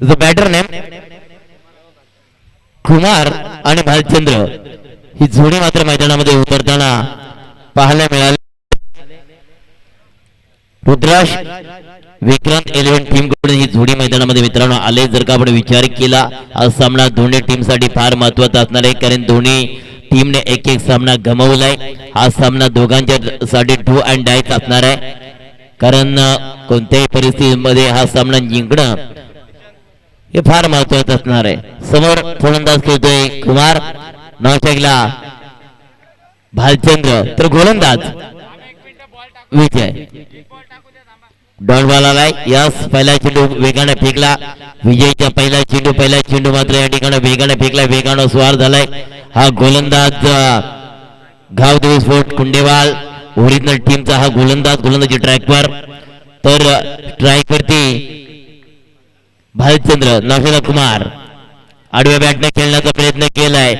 The batter name Kumar आणि भालचंद्र ही जोडी मात्र मैदानामध्ये उतरताना पाहायला मिळाली. रुद्राश विक्रांत 11 टीम कडून ही जोडी मैदानामध्ये मित्रांनो आले. जर का आपण विचार केला हा सामना दोन्ही टीम साठी फार महत्वाचा असणार आहे, कारण दोन्ही टीमने एक एक सामना गमावलाय. हा सामना दोघांच्या साठी डू अँड डायच असणार आहे, कारण कोणत्याही परिस्थितीमध्ये हा सामना जिंकणं हे फार महत्वाचं असणार आहे. समोर फलंदाज खेळतोय कुमार, नावचेकला भालचंद्र, तर गोलंदाज विजय. डॉन बॉल आलाय. यस, पहिला चेंडू वेगाने फेकला. विजयचा पहिला चेंडू मात्र या ठिकाणी वेगाने फेकला, वेगानं स्वार झालाय. हा गोलंदाज घावदेव स्पोर्ट कुंडेवाल ओरिजिनल टीमचा हा गोलंदाजी ट्रॅकवर. तर स्ट्राईकवरती भालचंद्र, नाशिला कुमार आडव्या बॅटने खेळण्याचा प्रयत्न केलाय.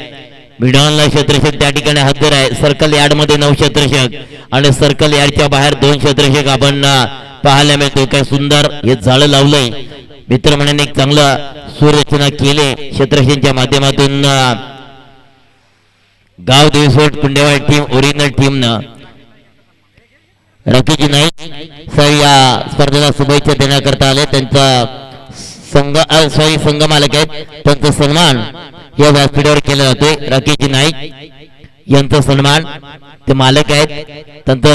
मिडॉनला क्षेत्ररक्षक त्या ठिकाणी हजर आहे. सर्कल यार्ड मध्ये 9 क्षेत्ररक्षक आणि सर्कल यार्डच्या बाहेर 2 क्षेत्ररक्षक आपण पाहायला मिळतो. काय सुंदर हे झाडं लावलंय मित्रमंडळींनी, एक चांगलं सूर्यरचना केले क्षेत्ररक्षकांच्या माध्यमातून. गाव देवसोट कुंडेवाड टीम ओरिजिनल टीमनं राकेश नाईक सर या स्पर्धेला शुभेच्छा देण्याकरता आले. त्यांचा संघ मालक आहेत, त्यांचा सन्मान या व्यासपीठावर केला जातोय. राकेश नाईक यांचा सन्मान, ते मालक आहेत, त्यांचा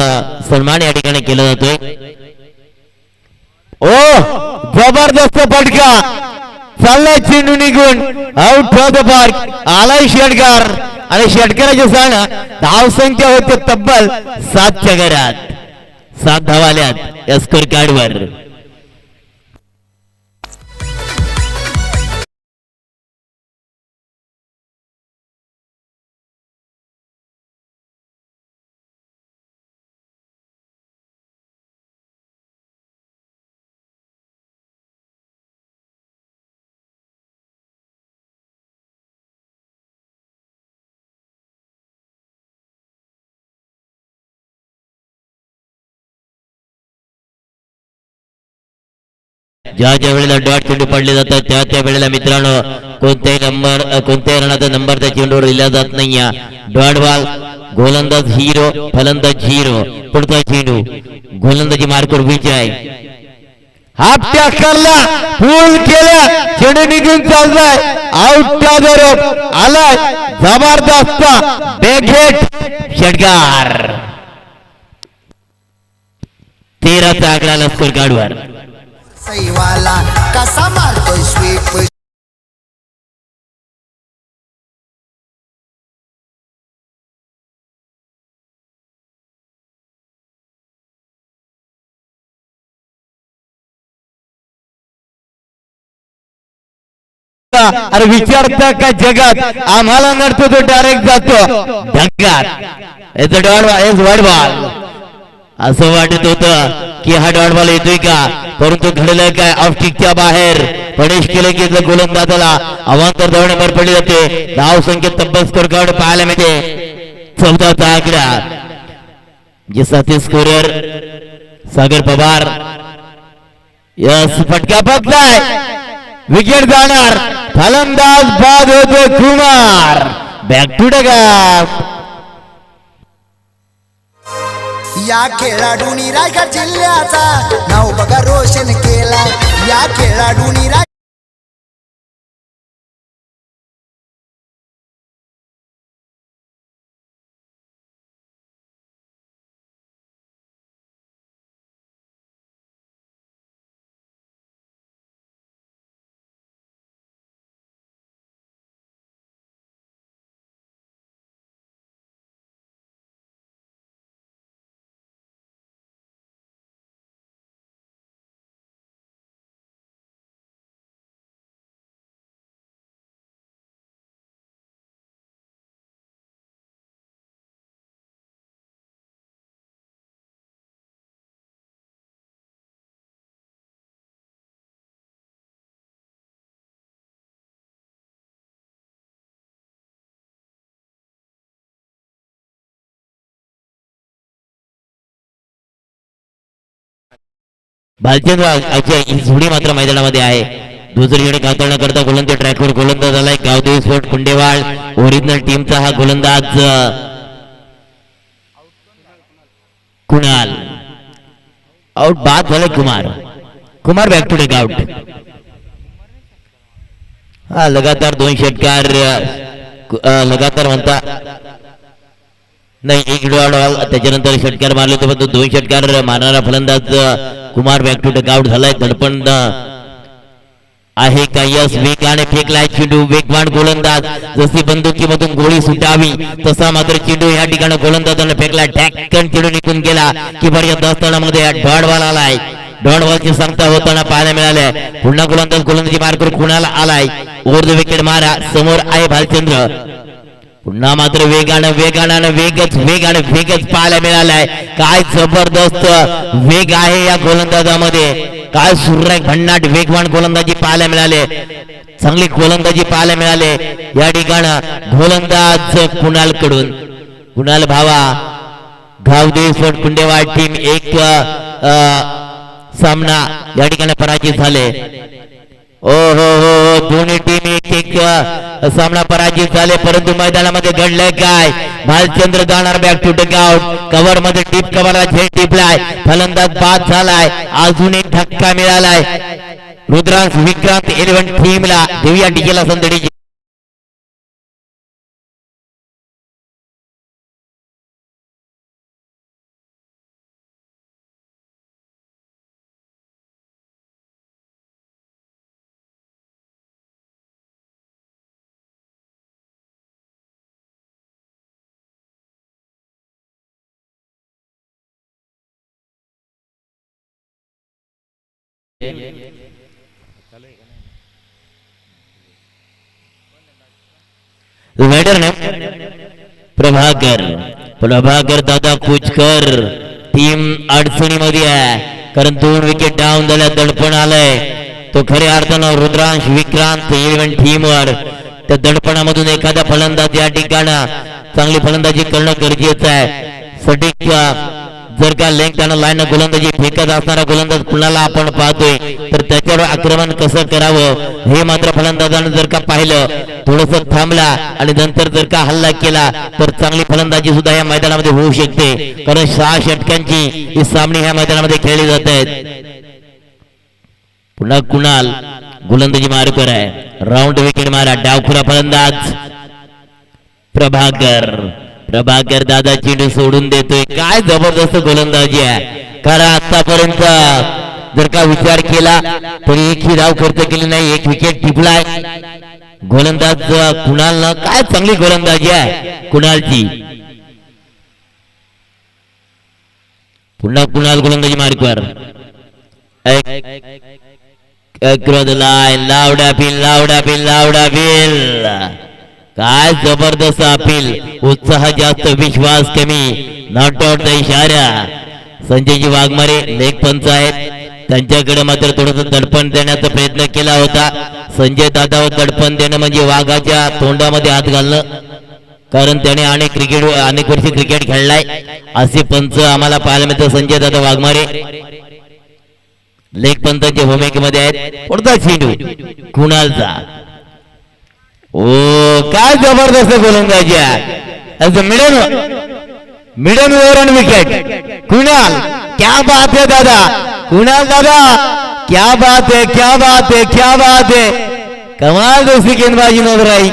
सन्मान या ठिकाणी केला जातोय. ओ जबरदस्त फटका, चाललाय चेंडू निघून आउट ऑफ द पार्क. आलाय षटकार आणि षटकाराचे सांग धाव संख्या होते तब्बल 7च्या घरात. 7 धावा आल्यात या स्कोर कार्डवर. ज्या वेळेला डॉट चेंडू पडले जातात त्या वेळेला मित्रांनो कोणत्याही रनाचा नंबर त्या चेंडूवर दिला जात नाही. डॉट बॉल, गोलंदाज हिरो, फलंदाज झिरो. पुढचा चेंडू गोलंदाजी मार्कवर विजय. हाफ टॅकलला फुल केला, चेंडू निघून चाललाय आउटचा दरोप आलाय. जबरदस्त बॅकहेड षटकार. 13चा आकडाला स्कोर कार्डवर. सईवाला कसा मारतोय स्वीप. अरे विचारता का जगात आम्हाला नडतो तो डायरेक्ट जातो ढगात. डॉट बॉल असं वाटत होतं की हा डॉट बॉल येतोय का, परंतु घडलं काय, ऑफस्टिकच्या बाहेर प्रवेश केलं की गोलंदाजाला अवांतर धावणे भर पडली जाते. धाव संख्येत तब्बल स्कोर कार्ड पाहायला मिळते 14चा आकडा. जे साथी स्कोरर सागर पवार. यस, फटका बदलाय, विकेट जाणार. फलंदाज बाद होतो कुमार. Back to dugout. या खेळाडूंनी रायगड जिल्ह्याचा नाव बघा रोशन केला. या खेळाडूंनी भालचंद्र ही जोडी मात्र मैदानामध्ये आहे. दुसरी षटक हाताळण्याकरता गोलंदाज ट्रॅकवर गोलंदाज आलाय गावदेवी स्पोर्ट कुंडेवाळ ओरिजिनल टीमचा हा गोलंदाज कुणाल. आउट बाद झाले Kumar back to take out. हा लगातार 2 षटकार लगातार म्हणता नाही एक डॉट बॉल त्याच्यानंतर षटकार मारले होते 2 षटकार मारणारा फलंदाज Kumar back to take out झालाय. दडपण आहे का? यस वेगाने फेकलाय चेंडू वेगवान गोलंदाज जशी बंदुकीमधून गोळी सुटावी तसा मात्र चेंडू या ठिकाणी गोलंदाजाने फेकला टॅक्कन चेंडू निघून गेला की बऱ्या 10 तळामध्ये डॉट बॉल आलाय. डॉट बॉलची सांगता होताना पाहायला मिळाले. पुन्हा गोलंदाजी मार्कर कुणाला आलाय. ओव्हर द विकेट मारा समोर आहे भालचंद्र. पुन्हा मात्र वेगानं वेगच पाहायला मिळालाय. काय जबरदस्त वेग आहे या गोलंदाजामध्ये. काय सुरेख भन्नाट वेगवान गोलंदाजी पाहायला मिळाले. चांगली गोलंदाजी पाहायला मिळाले या ठिकाणी गोलंदाज कुणाल कडून. कुणाल भावा गावदेवी स्पोर्ट कुंडेवाळ टीम एक सामना या ठिकाणी पराजित झाले. ओ हो दोन्ही टीम एक सामना पराजित झाले. परंतु मैदानामध्ये घडलंय काय? भालचंद्र जाणार back to take out. Cover मध्ये टीप कव्हरला झेल टिपलाय. फलंदाज बाद झालाय. अजून एक धक्का मिळालाय. रुद्रांश विक्रांत 11 टीमला देऊया डिकेला संदडी. प्रभाकर दादा कुचकर टीम अडचणीमध्ये आहे कारण 2 विकेट डाऊन झाल्या. दडपण आलंय तो खऱ्या अर्थानं रुद्रांश विक्रांत 11 टीमवर. त्या दडपणामधून एखादा फलंदाज या ठिकाणी चांगली फलंदाजी करणं गरजेचं आहे. सटीक जर का लेंग त्यानं लाईन गोलंदाजी फेकत असणारा गोलंदाज कुणाला आपण पाहतोय तर त्याच्यावर आक्रमण कसं करावं हे मात्र फलंदाजानं जर का पाहिलं थोडस थांबला आणि नंतर जर का हल्ला केला तर चांगली फलंदाजी सुद्धा या मैदानामध्ये होऊ शकते. कारण 6 षटकांची ही सामने ह्या मैदानामध्ये खेळली जात आहेत. पुन्हा कुणाल गोलंदाजी मार्कर आहे. राऊंड विकेट मारा डावखुरा फलंदाज प्रभाकर दादा चेंडू सोडून देतोय. काय जबरदस्त गोलंदाजी आहे. कारण आतापर्यंत जर का विचार केला तरी एकही धाव खर्च केली नाही. 1 विकेट टिपलाय. गोलंदाज कुणाल काय चांगली गोलंदाजी आहे कुणालची. पुन्हा कुणाल गोलंदाजी मार्कवर लावडा बिल काय जबरदस्त अपील. उत्साह जास्त विश्वास कमी. नॉट आउटचा इशारा. संजयजी वाघमारे लेग पंच आहेत. त्यांच्याकडे मात्र थोडस दडपण देण्याचा प्रयत्न केला होता. संजय दादावर दडपण देणं म्हणजे वाघाच्या तोंडामध्ये हात घालणं. कारण त्याने अनेक वर्षी क्रिकेट खेळलाय असे पंच आम्हाला पाहायला मिळतं. संजय दादा वाघमारे लेग पंचांच्या भूमिकेमध्ये आहेत. पुढचा चेंडू कुणालचा. ओ काय जबरदस्त गोलंदाजी आहे. मिडन ओव्हर ऑन विकेट कुणाल. क्या बात है दादा. कुणाल दादा क्या बात है. कमाल दोस्ती गेंदबाजी नजर आई.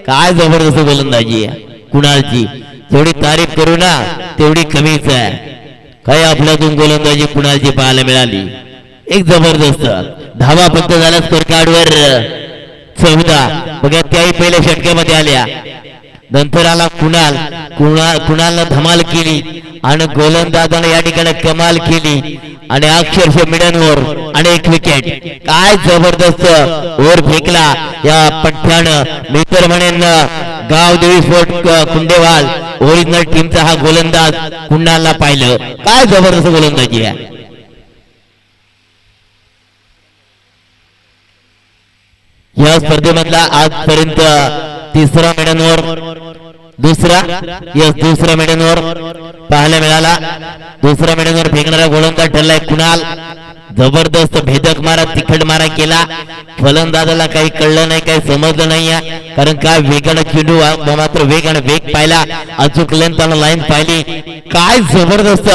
काय जबरदस्त गोलंदाजी आहे कुणालची. जेवढी तारीफ करू ना तेवढी कमीच आहे. काय आपल्यातून गोलंदाजी कुणालची पाहायला मिळाली. एक जबरदस्त धावा फक्त झाला स्कोर कार्डवर 14. बघा त्याही पहिल्या षटकामध्ये आल्या. नंतर आला कुणालनं धमाल केली आणि गोलंदाजाने या ठिकाणी कमाल केली आणि अक्षरशः मिडनवर आणि 1 विकेट. काय जबरदस्त ओव्हर फेकला या पठ्ठ्यानं. मी तर म्हणेन गावदेवी स्पोर्ट कुंडेवाल ओरिजिनल टीमचा हा गोलंदाज कुणालला पाहिलं. काय जबरदस्त गोलंदाजी आहे. या स्पर्धेमधला आजपर्यंत तिसरा मिडनवर दुसरा मिडनवर पाहायला मिळाला. दुसरा मिडनवर फेकणारा गोलंदाज ठरलाय कुणाल. जबरदस्त भेदक मारा तिखट मारा केला. फलंदाजाला काही कळलं नाही, काही समजलं नाही कारण काय वेगानं चेंडू मात्र वेग पाहिला, अचूक लेंथानं लाईन पाहिली, काय जबरदस्त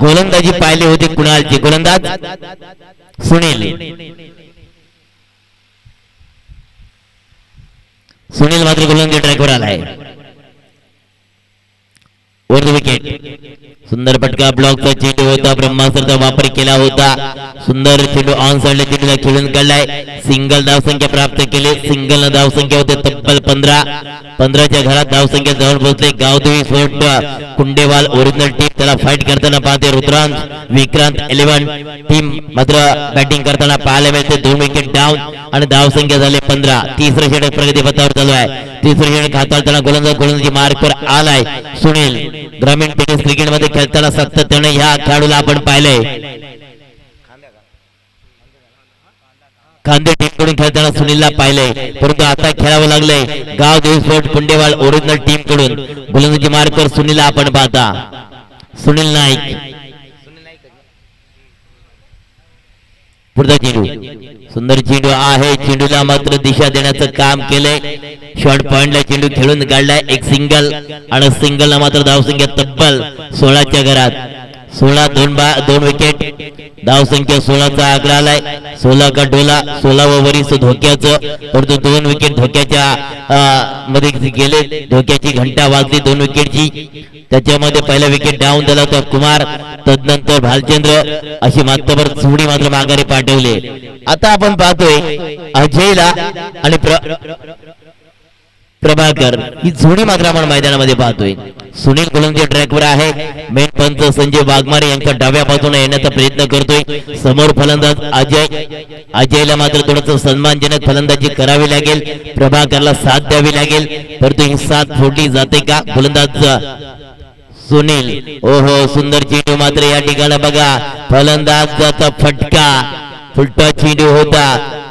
गोलंदाजी पाहिली होती कुणालची. गोलंदाज सुनील मात्र गोलंदाजी ट्रॅकवर आलाय. वर विकेट, सुंदर फटका, ब्लॉकचा चेंडू होता, ब्रह्मास्त्राचा वापर केला होता, सुंदर चेंडू ऑन साइडला चेंडूला खेळून काढलाय. सिंगल धावसंख्या प्राप्त केली, सिंगल धावसंख्या होते तब्बल 15च्या घरात धावसंख्या जवळ पोहोचले. Gavdevi sport Kundewal original team त्याला फाईट करताना पाहते. रुद्रांश विक्रांत 11 टीम मात्र बॅटिंग करताना पाहायला मिळते. 2 विकेट डाऊन आणि धावसंख्या झाले 15. तिसरं षटक प्रगती पथावर चालू आहे. तिसरं षटक हाताळताना गोलंदाजी मार्कवर आलाय सुनील. ग्रामीण टेनिस क्रिकेट मध्ये खेळताना सातत्याने ह्या खेळाडूला आपण पाहिलंय. खांदे टीम कडून खेळताना सुनीलला पाहिलंय, परंतु आता खेळावं लागलंय Gavdevi sport Kundewal original team कडून. गोलंदाजी मार्कवर सुनीलला आपण पाहता. सुनील नाईक, पुढचा चेंडू, सुंदर चेंडू आहे, चेंडूला मात्र दिशा देण्याचं काम केलंय. शॉर्ट पॉइंटला चेंडू खेळून काढलाय. एक सिंगल आणि सिंगलला मात्र धावसंख्या तब्बल 16च्या घरात. 2 विकेट, धावसंख्या 16चा आकडा आलाय. 16 का डोला, 16व वरीस धोक्याचं, परंतु 2 विकेट धोक्याच्या मध्ये गेले. धोक्याची घंटा वाजली 2 विकेटची. त्याच्यामध्ये पहिला विकेट डाऊन झाला होता कुमार, तदनंतर भालचंद्र अशी मात्र जोडी मात्र माघारी पाठवले. आता आपण पाहतोय अजयला आणि प्रभाकर ही जोडी मात्र आपण मैदानामध्ये पाहतोय. सुनील गोलंदाजी ट्रॅकवर आहे. मेन पंच संजय वाघमारे यांच्या डाव्या बाजूने येण्याचा प्रयत्न करतोय. समोर फलंदाज अजयला मात्र थोडंसं सन्मानजनक फलंदाजी करावी लागेल, प्रभाकरला साथ द्यावी लागेल, परंतु ही साथ फोडली जाते का? गोलंदाज सुनील, ओहो सुंदर चेंडू मात्र या ठिकाणी बघा, फलंदाजाचा फटका, फुलटा चेंडू होता,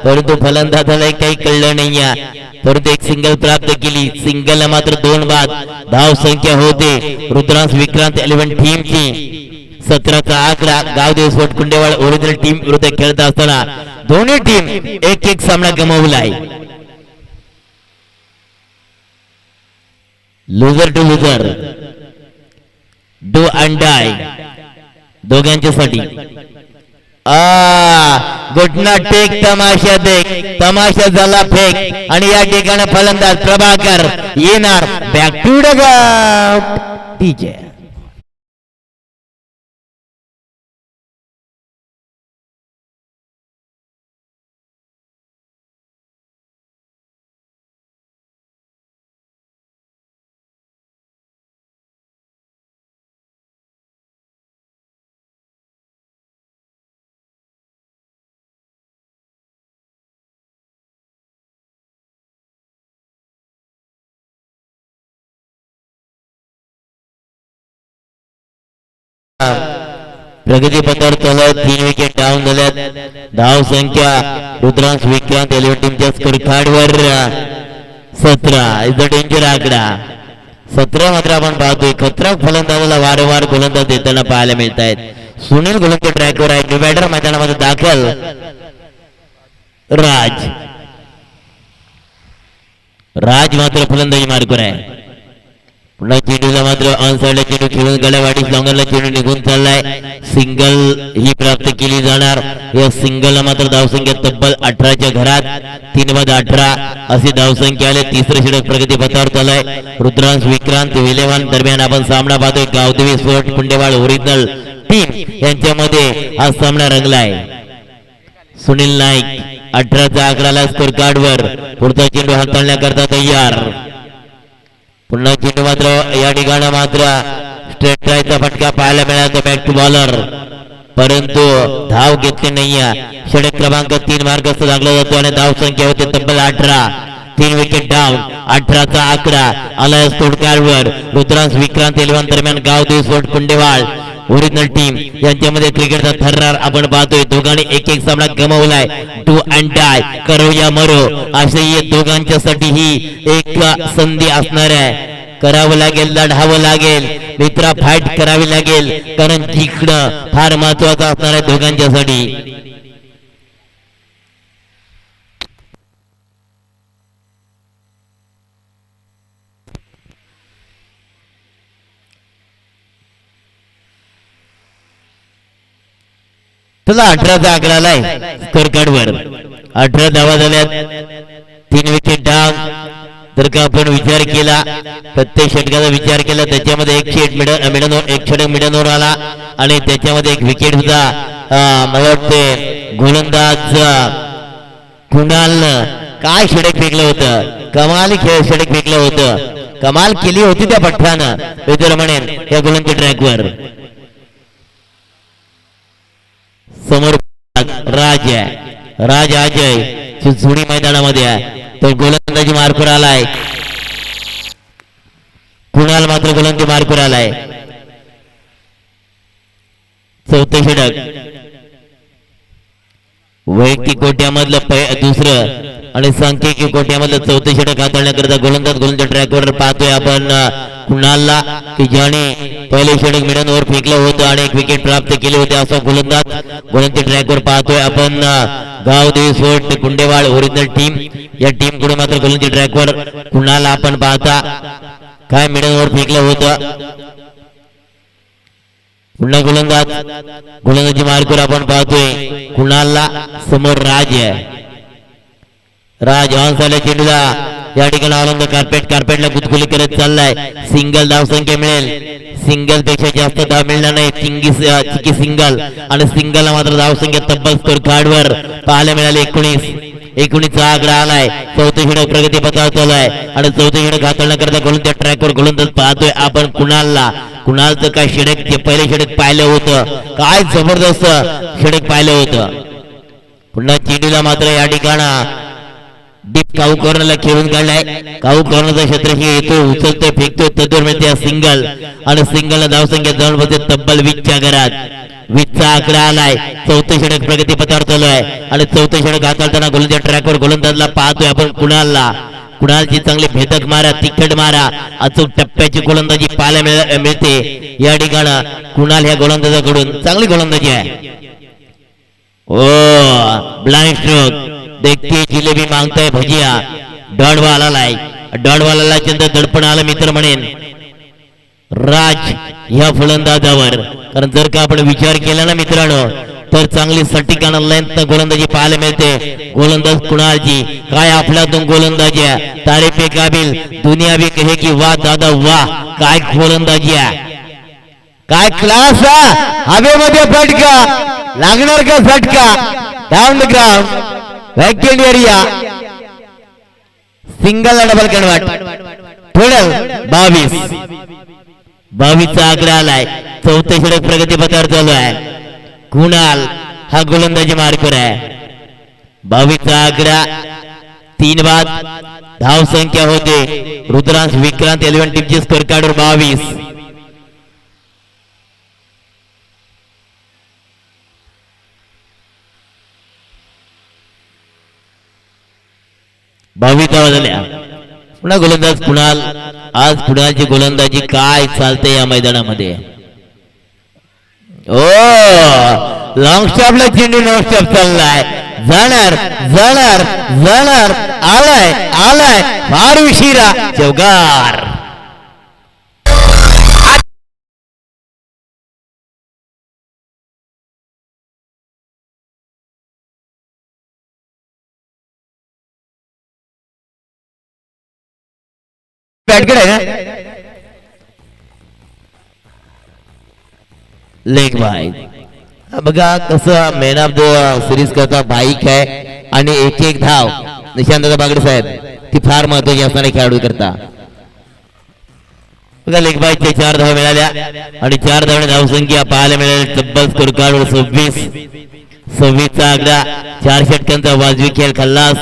परंतु फलंदाजाला काही कळलं नाहीये, परंतु एक सिंगल प्राप्त केली. सिंगलला मात्र 2 बाद, धाव संख्या होते रुद्रांश विक्रांत 11 टीमची 17चा आकडा. Gavdevi sport Kundewal original team विरुद्ध खेळत असताना दोन्ही टीम एक सामना गमावलाय. Loser to loser, do and die दोघांच्यासाठी. घटना टेक, तमाशा देख, तमाशा झाला फेक आणि या ठिकाणी फलंदाज प्रभाकर येणार बॅक टू डगआउट. डीजे प्रगती पथावर चालत 3 विकेट डाऊन झाल्यात. धाव संख्या रुद्रांश विक्रांत 11 टीमच्या स्कोर कार्डवर 17 इज द डेंजर आकडा. 17 मात्र आपण पाहतोय खतरा फलंदाजाला वारंवार गोलंदाज देताना पाहायला मिळत आहेत. सुनील गोलंदाज ट्रॅकवर आहे. बॅटर मैदानामध्ये दाखल. राज मात्र फलंदाजी मार्कवर आहे. पुन्हा चेंडूला मात्र ऑन साइडला चेंडू खेळून गळ्यावाडीस लॉंगरला चेंडू निघून चाललाय. सिंगल ही प्राप्त केली जाणार. या सिंगलला मात्र धावसंख्या तब्बल 18च्या घरात. 3 बाद 18 अशी धावसंख्या आले. तिसरे षटक प्रगती पथावर चालू आहे. रुद्रांश विक्रांत 11 दरम्यान आपण सामना पाहतोय. Gavdevi sport Kundewal original team यांच्यामध्ये हा सामना रंगलाय. सुनील नाईक 18चा आकडाला स्कोर कार्डवर. पुढचा चेंडू हाताळण्याकरता तयार. पुन्हा चेंडू मात्र या ठिकाणी मात्र स्ट्रेट ड्राईव्हचा फटका पाहायला मिळाला बॅक टू बॉलर, परंतु धाव घेतली नाहीये. षटक क्रमांक 3 मार्गस्थ लागला जातो आणि धाव संख्या होते तब्बल 18. 3 विकेट डाऊन. 18चा आकडा आलाय स्टोडकारवर. रुद्रांश विक्रांत 11 दरम्यान Gavdevi sport Kundewal original team यांच्यामध्ये क्रिकेटचा थर्रार आपण पाहतोय. दोघांनी एक सामना गमावलाय. डू अँड डाय, करो या मरो, असे दोघांच्यासाठी ही एक संधी असणार आहे. करावं लागेल, लढावं लागेल मित्रा, फाईट करावी लागेल, कारण जिंकणं फार महत्वाचं असणार आहे दोघांच्यासाठी. चला 18चा आकडा आलाय स्कोर कार्डवर. 18 धावा झाल्यात, 3 विकेट डाव. जर का आपण विचार केला, प्रत्येक षटकाचा विचार केला, त्याच्यामध्ये एक षटक मिडनवर आला आणि त्याच्यामध्ये एक विकेट सुद्धा मला वाटते गोलंदाज कुणालनं काय षटक फेकलं होतं, कमाल षटक फेकलं होतं, कमाल केली होती त्या पठ्ठानं मी म्हणेन या गोलंदाज ट्रॅकवर. समोर राज अजय जुनी मैदानामध्ये आहे, तो गोलंदाजी मार्कवर आलाय. कुणाल मात्र गोलंदाजी मार्कवर आलाय. चौथे षटक वैयक्तिक कोट्यामधलं दुसरं आणि सांख्यिकी कोट्यामधलं चौथे षटक हाताळण्याकरता गोलंदाज ट्रॅकवर पाहतोय आपण कुणालला, की ज्याने पहिले षटक मिडनवर फेकलं होतं आणि एक विकेट प्राप्त केले होते. असा गोलंदाज ट्रॅकवर पाहतोय आपण. गावदेवी स्पोर्ट कुंडेवाड ओरिजिनल टीम, या टीम कडून मात्र गोलंदाज ट्रॅकवर कुणाला आपण पाहता काय मिडनवर फेकलं होतं. पुन्हा गोलंदाजी मार्कवर आपण पाहतोय कुणालला. समोर राज ऑन झाल्या चेंडूला या ठिकाणी आनंद कार्पेटला गुदगुली करत चाललाय. सिंगल धाव संख्या मिळेल, सिंगल पेक्षा जास्त धाव मिळणार नाही. चिकी सिंगल आणि सिंगलला मात्र धाव संख्या तब्बल स्कोर कार्डवर पाहायला मिळाली 19चा आकडा आलाय. चौथे षटक प्रगती पथावर चालू आहे आणि चौथे षटक हाताळण्याकरता गोलंदाज ट्रॅकवर गोलंदाज पाहतोय आपण कुणालचं काय षटक, ते पहिले षटक पाहिलं होतं, काय जबरदस्त षटक पाहिलं होतं. पुन्हा चेंडूला मात्र या ठिकाणी डीप काऊ कॉर्नरला खेळून काढलाय. काऊ कॉर्नरचा क्षेत्रक्षी येतो, उचलतोय, फेकतोय, तद्दर मिळते सिंगल आणि सिंगलला धावसंख्या जवळ बसते तब्बल 20च्या घरात. 20चा आकडा आलाय. चौथे षटक प्रगती पथावर चालू आहे आणि चौथे षटक हाताळताना गोलंदाज ट्रॅकवर गोलंदाजला पाहतोय आपण कुणालची चांगली भेदक मारा, तिखट मारा, अचूक टप्प्याची गोलंदाजी पाहायला मिळते या ठिकाणी. कुणाल ह्या गोलंदाजाकडून चांगली गोलंदाजी आहे. ओ ब्लाइंड स्ट्रोक, देखते जिलेबी मागताय भजिया. डॉटबॉल आलाय, डॉटबॉलला चंद्र दडपण आलं मित्र म्हणेन राज ह्या फलंदाजावर. कारण जर का आपण विचार केला ना मित्रांनो, तर चांगली सटीक आणि लेंथ गोलंदाजी पाहायला मिळते. गोलंदाज कुणालची काय आपल्यातून गोलंदाजी आहे, तारीफे काबिल, दुनिया भी कहे की वाह दादा वाह, काय गोलंदाजी आहे, काय क्लास आहे. हवेमध्ये फटका लागणार का झटका, down the ground vacant area. Single double convert, total 22चा आकडा आलाय. चौथे षटक प्रगती पथावर चालू आहे. कुणाल हा गोलंदाजी मार्कवर आहे. 22चा आकडा 3 बाद. धाव संख्या होते रुद्रांश विक्रांत 11 टीमचे स्कोर कार्डवर 22. झाल्या. पुन्हा गोलंदाज कुणाल. आज कुणालची गोलंदाजी काय चालते या मैदानामध्ये. ओ लॉंग स्टॉपला चेंडू नॉन स्टॉप चाललाय. जाणार आलाय फार उशिरा. चौकार आहे ना. लेग बाय बघा कसं मॅन ऑफ द सिरीज करता बाईक आहे आणि एक धाव निशांतदादा बागडे साहेब ती फार महत्वाची असणारे खेळाडू करता. बघा लेग बायच्या 4 धावा मिळाल्या आणि 4 धावांनी धावसंख्या पाहायला मिळाली तब्बल स्कोर कार्डवर 26चा आकडा. 4 षटकांचा वाजवी खेळ खल्लास,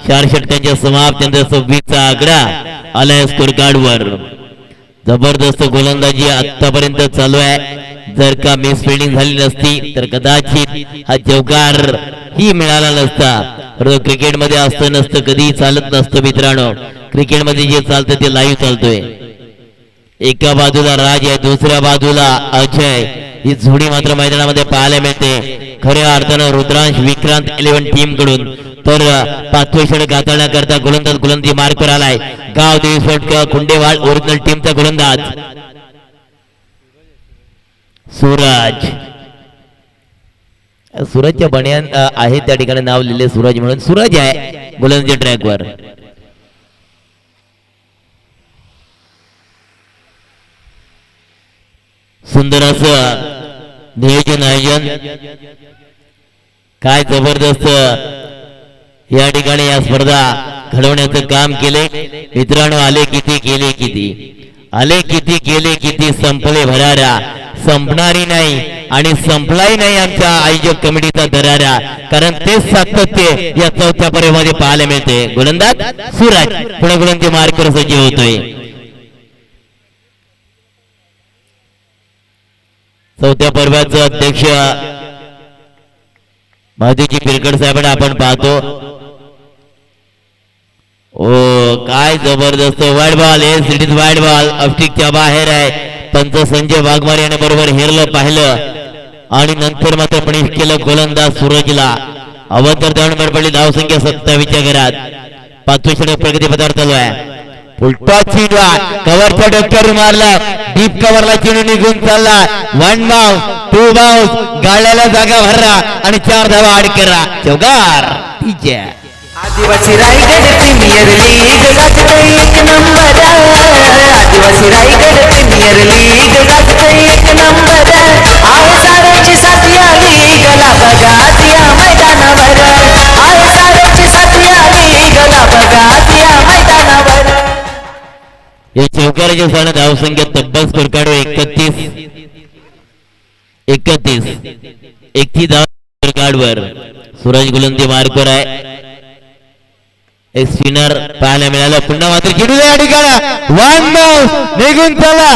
4 षटकांच्या समाप्तीनंतर 26चा आकडा आलाय स्कोर कार्डवर. जबरदस्त गोलंदाजी आतापर्यंत चालू आहे. जर का मिस फिल्डिंग झाली नसती तर कदाचित हा चौकार ही मिळाला नसता. क्रिकेटमध्ये असतं नसतं, कधी चालत नसतं मित्रांनो. क्रिकेटमध्ये जे चालतं ते लाईव्ह चालतोय. एका बाजूला राज आहे, दुसऱ्या बाजूला अजय. ही जोडी मात्र मैदानामध्ये पाहायला मिळते खऱ्या अर्थानं रुद्रांश विक्रांत 11 टीम कडून. तर 5वे षटक हाताळण्याकरता गोलंदाजी मार्कवर आलाय. गावदेवी स्पोर्ट कुंडेवाड ओरिजिनल टीमचा गोलंदाज सूरज. सूरजच्या बनियान आहे त्या ठिकाणी नाव लिहिले सूरज म्हणून. सूरज आहे गोलंदाजी ट्रॅकवर. सुंदर असं नियोजन आयोजन, काय जबरदस्त या ठिकाणी या स्पर्धा घडवण्याचं काम केले मित्रांनो. आले किती गेले किती, आले किती गेले किती, संपले भरारा, संपणारी नाही आणि संपलाही नाही आमच्या आयोजक कमिटीचा दरारा. कारण तेच सातत्य या चौथ्या पर्वामध्ये पाहायला मिळते. गोलंदाज सूरज पुणे गोलंदाजी मार्कवर सज्ज होतोय. चौथ्या पर्वाचं अध्यक्ष महादेवजी पिरकड साहेबांना आपण पाहतो. ओ काय जबरदस्त वाईड बॉल, हे सिटीत वाईड बॉल ऑफस्टिकच्या बाहेर आहे. पंच संजय वाघमारे याने बरोबर हेरलं पाहिलं आणि नंतर मात्र पनिश केलं गोलंदाज सूरजला. अवतर धावून बडबडली, धावसंख्या 27च्या घरात. पाचवी षटक प्रगती पदावर चालू आहे. उलटा चिडला, कव्हरच्या डोक्यावर मारला, डीप कव्हरला चिडून निघून चालला. 1 बाउन्स 2 बाउन्स, गाड्याला जागा भरला आणि 4 धावा आड करा. चौकार ठीक आहे. आदिवासी रायगड प्रीमियर लीग गाजतोय एक नंबर. आदिवासी रायगड प्रीमियर लीग गाजतोय एक नंबर. आहे साऱ्याची साथी आली गला बघा या मैदानावर. आहे साऱ्याची साथी आली गला बघा या मैदानावर. या चौकाराच्या स्थानात धावसंख्या तब्बल स्कोर कार्डवर 31 धाव स्कोर कार्डवर. सूरज गोलंदाजी मार्कवर आहे. एक स्पिनर पाहायला मिळालं. पुन्हा मात्र खेळून या ठिकाणी 1 बाउन्स निघून चला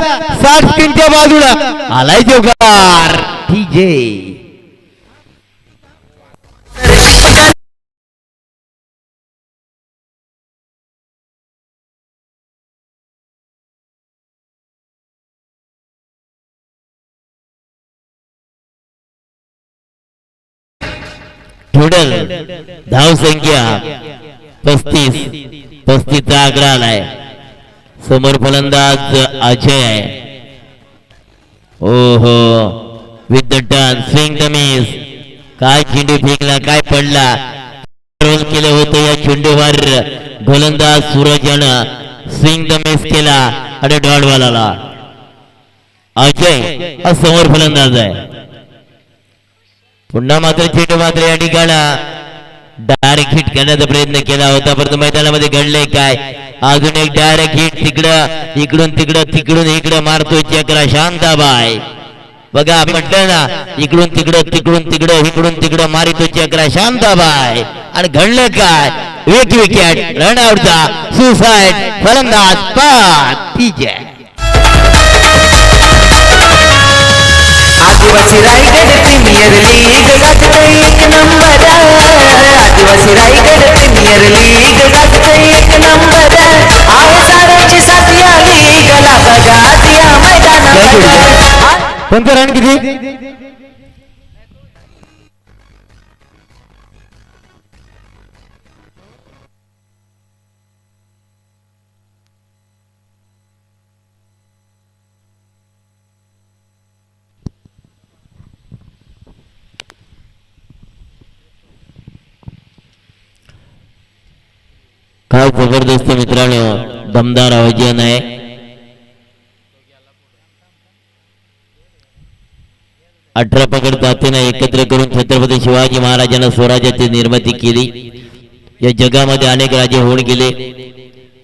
60 स्क्रीनच्या बाजूला आलाय चौकार ठीक आहे. टोटल धाव संख्या 35चा आकडा आलाय. समोर फलंदाज अजय आहे. ओहो with the turn swing the miss. काय चेंडू फेकला, काय पडला, रोल केलं होतं या चेंडूवर. गोलंदाज सूरज यानं स्विंग द मिस केला आणि डॉट बॉल आला. अजय हा समोर फलंदाज आहे. पुन्हा मात्र चेंडू मात्र या ठिकाणी डायरेक्ट हिट करण्याचा प्रयत्न केला होता, परंतु मैदानामध्ये घडले काय. अजून एक डायरेक्ट हिट तिकडं इकडून तिकडं तिकडून इकडं मारतोय चक्रा शांताबाई. बघा म्हटलं ना, इकडून तिकडं तिकडून तिकडं इकडून तिकडं मारितो चक्रा शांताबाई. आणि घडलं काय, एक विकेट रन आउटचा सुसाईड फलंदाज पाच ठीक आहे. आदिवासी रायगड प्रीमियर लीग गाजतोय एक नंबर. आदिवासी रायगड प्रीमियर लीग गाजतोय एक नंबर. आहे साऱ्याची साथी आली गला बघा या मैदानावर. कोणतं रन किती. काय जबरदस्त मित्रांनो, दमदार आयोजन आहे. अठरा पकड जातीनं एकत्र करून छत्रपती शिवाजी महाराजांना स्वराज्याची निर्मिती केली. या जगामध्ये अनेक राजे होऊन गेले,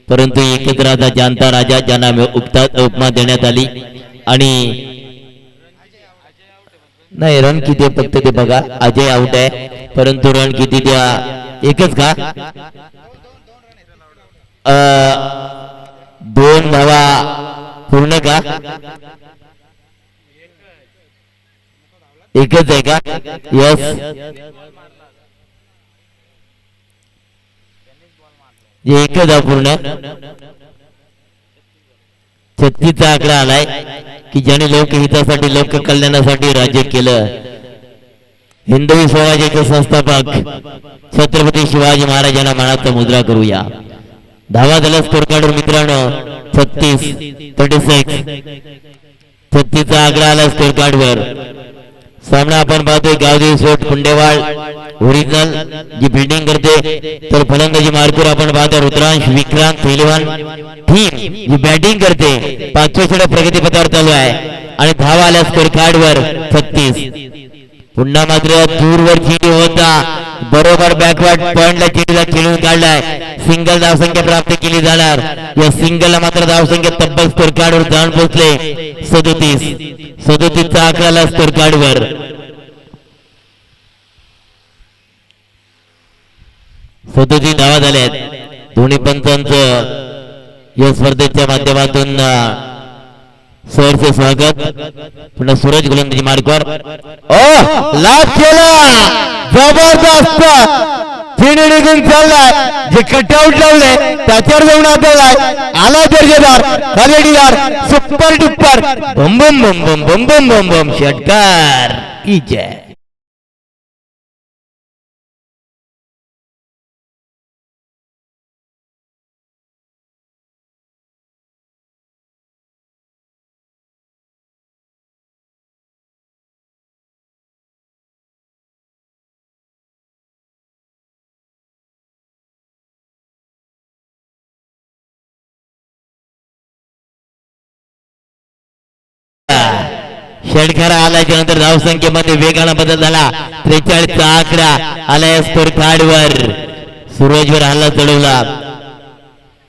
परंतु एकत्र आता जाणता राजा ज्यांना उपमा देण्यात आली. आणि नाही रन किती फक्त ते बघा. अजय आउट आहे, परंतु रन किती द्या एकच का. 2 धावा पूर्ण का, एकच आहे का. यस एकच धाव पूर्ण. 36चा आकडा आलाय की ज्याने लोकहितासाठी लोक कल्याणासाठी राज्य केलं. हिंदवी स्वराज्याचे संस्थापक छत्रपती शिवाजी महाराजांना मानाचा मुद्रा करूया. धावा झाला स्कोर कार्डवर मित्रांनो 36 चा आकडा आला स्कोर कार्डवर. सामना आपण पाहतोय गावदेव सोट कुंडेवाळ ओरिजिनल जी फिल्डिंग करते, तर फलंदाजी मार्कवर आपण पाहतो रुद्रांश विक्रांत पहिलवान टीम जी बॅटिंग करते. 5व्या षटक प्रगती पथावर चालू आहे आणि धावा आल्या स्कोर कार्डवर 36. पुन्हा मात्र दूरवर चेंडू होता, बरोबर बॅकवर्ड पॉइंटला चेंडूला खेळून काढलाय. सिंगल धावसंख्या प्राप्त केली जाणार. या सिंगलला मात्र धावसंख्या तब्बल स्कोर कार्डवर जाऊन पोहोचले 37चा आकड्याला स्कोर कार्डवर. धावा झाल्यात. दोन्ही पंचांचं या स्पर्धेच्या माध्यमातून सरचे स्वागत. पुन्हा सूरज गोलंदाजी मार्कवर लाभ केला, जबरदस्त चेंडू निघून चाललाय. जे कटआउट लावले त्याच्यावर जाऊन आदळलाय. आला दर्जेदार क्वालिटीदार सुपर डुपर बम बम बम बम बम बम बम बम षटकार की जय. षटकार आल्याच्या नंतर धावसंख्येमध्ये वेगाने बदल झाला. 43चा आकडा आलाय स्कोर कार्डवर. सूरजवर हल्ला चढवला,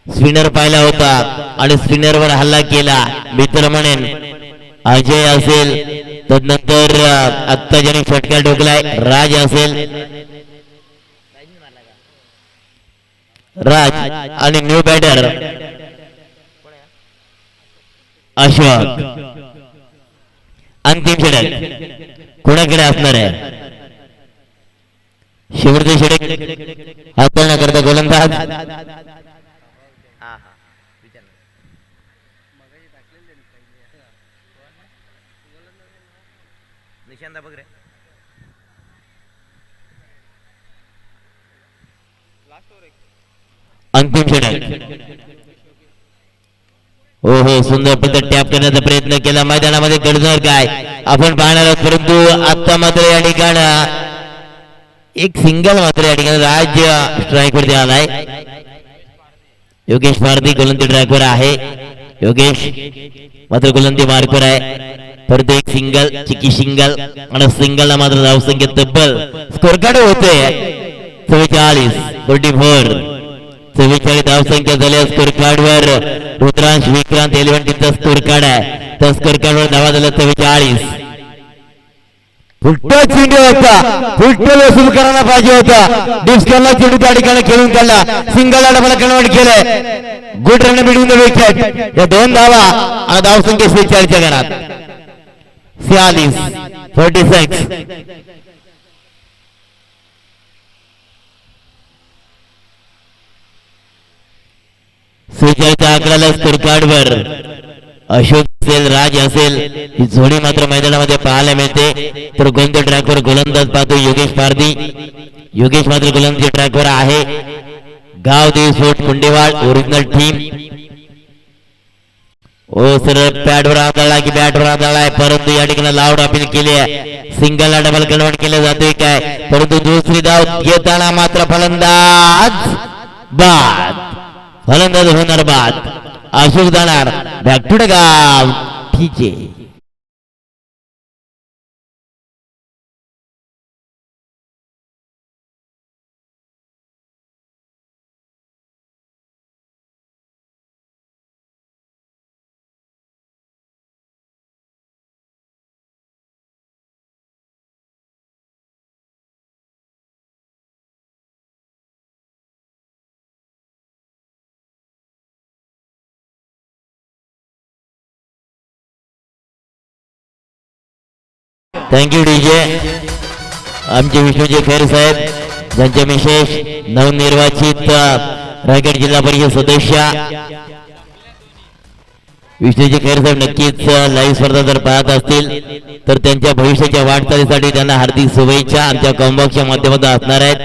स्पिनर पाहिला होता आणि स्पिनरवर हल्ला केला. मित्र म्हणेन अजय असेल, तदनंतर आत्ता ज्याने षटकार ठोकलाय राज असेल, राज आणि न्यू बॅटर अशोक. अंतिम षटक कोणाकडे असणार आहे? शेवटचे षटक हाताळण्याकरता गोलंदाज अंतिम षटक. हो हो, सुंदर पद्धत टॅप करण्याचा प्रयत्न केला. मैदानामध्ये गडजर काय आपण पाहणार आहोत, परंतु आता मात्र या ठिकाणी एक सिंगल मात्र या ठिकाणी राज स्ट्राईक वरती आलाय. योगेश भारती गोलंदाजी ट्रॅकवर आहे. योगेश मात्र गोलंदाजी मार्कवर आहे. परत एक सिंगल, चिकी सिंगल आणि सिंगलला मात्र धावसंख्या तब्बल स्कोर कार्ड होते 44 धावसंख्या झाल्या स्कोर कार्डवर. रुद्रांश विक्रांत 11 स्कोर कार्ड आहे. त्या स्कोर कार्डवर धावा झाल्या 44. फुलटो चेंडू होता, फुलटो वसूल करायला पाहिजे होता. डिस्कॉनला चेंडू त्या ठिकाणी खेळून काढला. सिंगलला डबल कन्वर्ट केलंय. Good run between the wicket. या 2 धावा आणि धावसंख्या 46च्या घरात 46. आकड्याला स्कोर कार्डवर अशोक असेल, राज असेल, ही जोडी मात्र मैदानामध्ये पाहायला मिळते. तर गोलंदाजी ट्रॅकवर गोलंदाज पाहतो योगेश पारधी. योगेश मात्र गोलंदाजी ट्रॅकवर आहे. गावदेव सोट कुंडेवाळ ओरिजिनल टीम. ओ सर पॅडवर आदळला की बॅटवर आदळलाय, परंतु या ठिकाणी लाऊड अपील केली आहे. सिंगलला डबल कन्वर्ट केलं जातोय काय, परंतु दुसरी धाव घेताना मात्र फलंदाज बाद. फलंदाज होणार बाद. अशोक जाणार बॅक टू द गाव. ठीक आहे. Thank you DJ. आमचे विष्णूजी खैर साहेब, ज्यांच्या विशेष नवनिर्वाचित रायगड जिल्हा परिषद सदस्य विष्णूजी खैर साहेब नक्कीच लाईव्ह स्पर्धा जर पाहत असतील तर त्यांच्या भविष्याच्या वाटचालीसाठी त्यांना हार्दिक शुभेच्छा आमच्या कॉम्बॉक्सच्या माध्यमातून असणार आहेत.